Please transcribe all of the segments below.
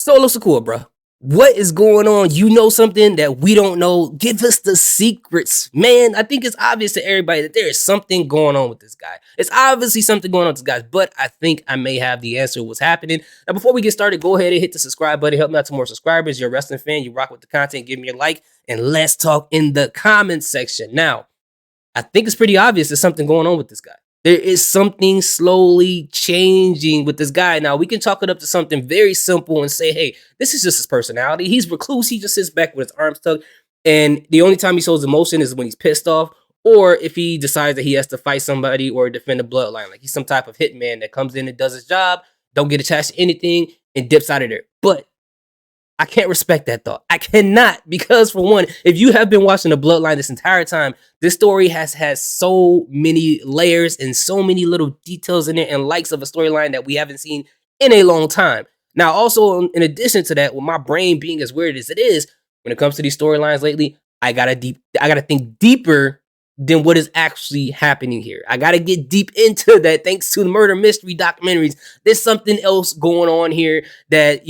Solo Sikoa, bro. What is going on? You know something that we don't know. Give us the secrets, man. I think it's obvious to everybody that there is something going on with this guy. It's obviously something going on with this guy, but I think I may have the answer to what's happening. Now, before we get started, go ahead and hit the subscribe button. Help me out to more subscribers. You're a wrestling fan. You rock with the content. Give me a like, and let's talk in the comments section. Now, I think it's pretty obvious there's something going on with this guy. There is something slowly changing with this guy. Now, we can chalk it up to something very simple and say, hey, this is just his personality. He's recluse. He just sits back with his arms tucked. And the only time he shows emotion is when he's pissed off or if he decides that he has to fight somebody or defend a bloodline. Like he's some type of hitman that comes in and does his job, don't get attached to anything, and dips out of there. But I can't respect that thought. I cannot, because for one, if you have been watching the Bloodline this entire time, this story has had so many layers and so many little details in it and likes of a storyline that we haven't seen in a long time. Now, also, in addition to that, with my brain being as weird as it is, when it comes to these storylines lately, I gotta think deeper than what is actually happening here. I gotta get deep into that thanks to the murder mystery documentaries. There's something else going on here that,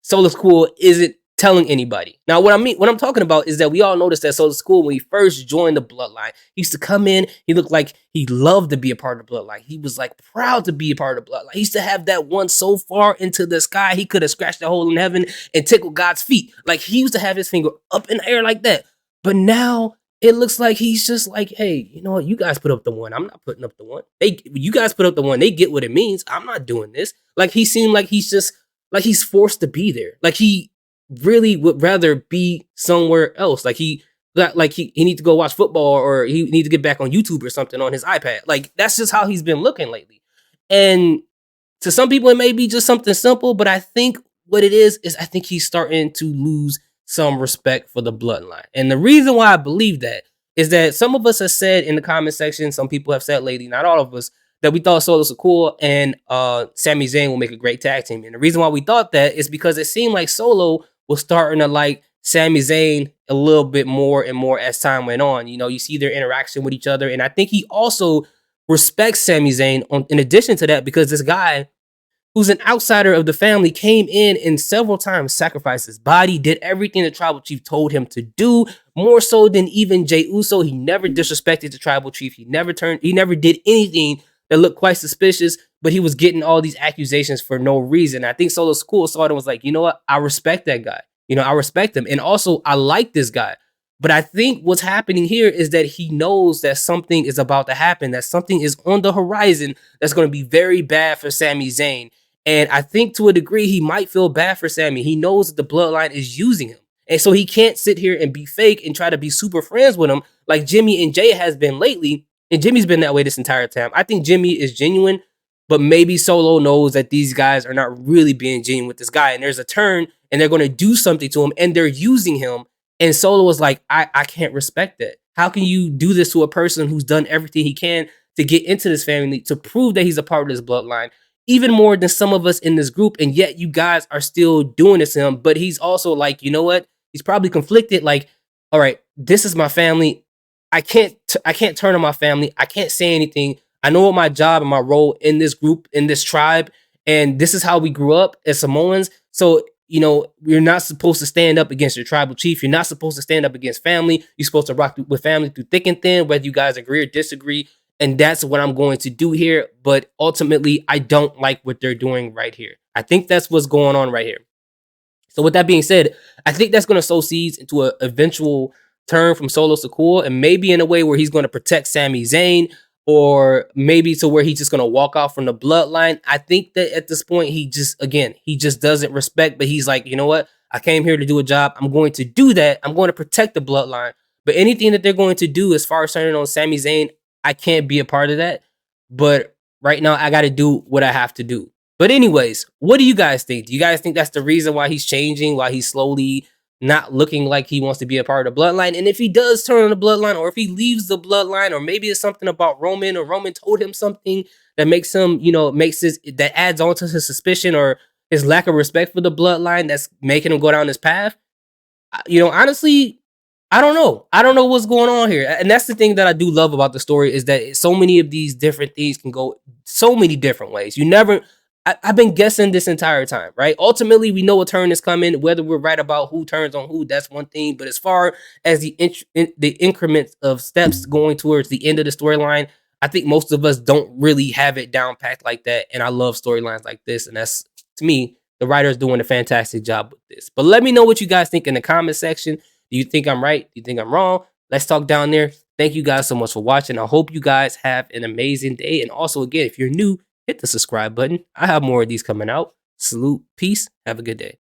Solo Sikoa isn't telling anybody. Now, what I'm talking about is that we all noticed that Solo Sikoa, when he first joined the Bloodline, he used to come in, he looked like he loved to be a part of the Bloodline. He was like proud to be a part of the Bloodline. He used to have that one so far into the sky, he could have scratched a hole in heaven and tickled God's feet. Like he used to have his finger up in the air like that. But now it looks like he's just like, hey, you know what? You guys put up the one. I'm not putting up the one. You guys put up the one. They get what it means. I'm not doing this. Like he seemed like he's forced to be there. Like he really would rather be somewhere else. Like he needs to go watch football or he needs to get back on YouTube or something on his iPad. Like that's just how he's been looking lately. And to some people, it may be just something simple, but I think what it is I think he's starting to lose some respect for the Bloodline. And the reason why I believe that is that some of us have said in the comment section, some people have said lately, not all of us, that we thought Solo Sikoa and Sami Zayn will make a great tag team. And the reason why we thought that is because it seemed like Solo was starting to like Sami Zayn a little bit more and more as time went on. You see their interaction with each other. And I think he also respects Sami Zayn in addition to that, because this guy who's an outsider of the family came in and several times sacrificed his body, did everything the tribal chief told him to do, more so than even Jey Uso. He never disrespected the tribal chief. He never did anything that looked quite suspicious, but he was getting all these accusations for no reason. I think Solo Sikoa saw it and was like, you know what? I respect that guy. I respect him. And also, I like this guy. But I think what's happening here is that he knows that something is about to happen, that something is on the horizon that's going to be very bad for Sami Zayn. And I think to a degree, he might feel bad for Sami. He knows that the Bloodline is using him. And so he can't sit here and be fake and try to be super friends with him like Jimmy and Jay has been lately. And Jimmy's been that way this entire time. I think Jimmy is genuine, but maybe Solo knows that these guys are not really being genuine with this guy. And there's a turn and they're going to do something to him and they're using him. And Solo was like, I can't respect that. How can you do this to a person who's done everything he can to get into this family, to prove that he's a part of this bloodline, even more than some of us in this group, and yet you guys are still doing this to him? But he's also like, you know what? He's probably conflicted. Like, all right, this is my family. I can't turn on my family. I can't say anything. I know what my job and my role in this group, in this tribe, and this is how we grew up as Samoans. So, you're not supposed to stand up against your tribal chief. You're not supposed to stand up against family. You're supposed to rock with family through thick and thin, whether you guys agree or disagree. And that's what I'm going to do here. But ultimately, I don't like what they're doing right here. I think that's what's going on right here. So with that being said, I think that's going to sow seeds into an eventual turn from Solo Sikoa, and maybe in a way where he's going to protect Sami Zayn, or maybe to where he's just going to walk out from the bloodline. I think that at this point, he just doesn't respect, but he's like, you know what? I came here to do a job. I'm going to do that. I'm going to protect the bloodline. But anything that they're going to do as far as turning on Sami Zayn, I can't be a part of that. But right now, I got to do what I have to do. But anyways, what do you guys think? Do you guys think that's the reason why he's changing, why he's slowly not looking like he wants to be a part of the bloodline? And if he does turn on the bloodline, or if he leaves the bloodline, or maybe it's something about Roman, or Roman told him something that makes him, that adds on to his suspicion or his lack of respect for the bloodline that's making him go down this path. Honestly, I don't know. I don't know what's going on here. And that's the thing that I do love about the story, is that so many of these different things can go so many different ways. I've been guessing this entire time, right? Ultimately, we know a turn is coming. Whether we're right about who turns on who, that's one thing. But as far as the increments of steps going towards the end of the storyline, I think most of us don't really have it down packed like that. And I love storylines like this, and that's, to me, the writer's doing a fantastic job with this. But let me know what you guys think in the comment section. Do you think I'm right? Do you think I'm wrong? Let's talk down there. Thank you guys so much for watching. I hope you guys have an amazing day. And also, again, if you're new, hit the subscribe button. I have more of these coming out. Salute, peace, have a good day.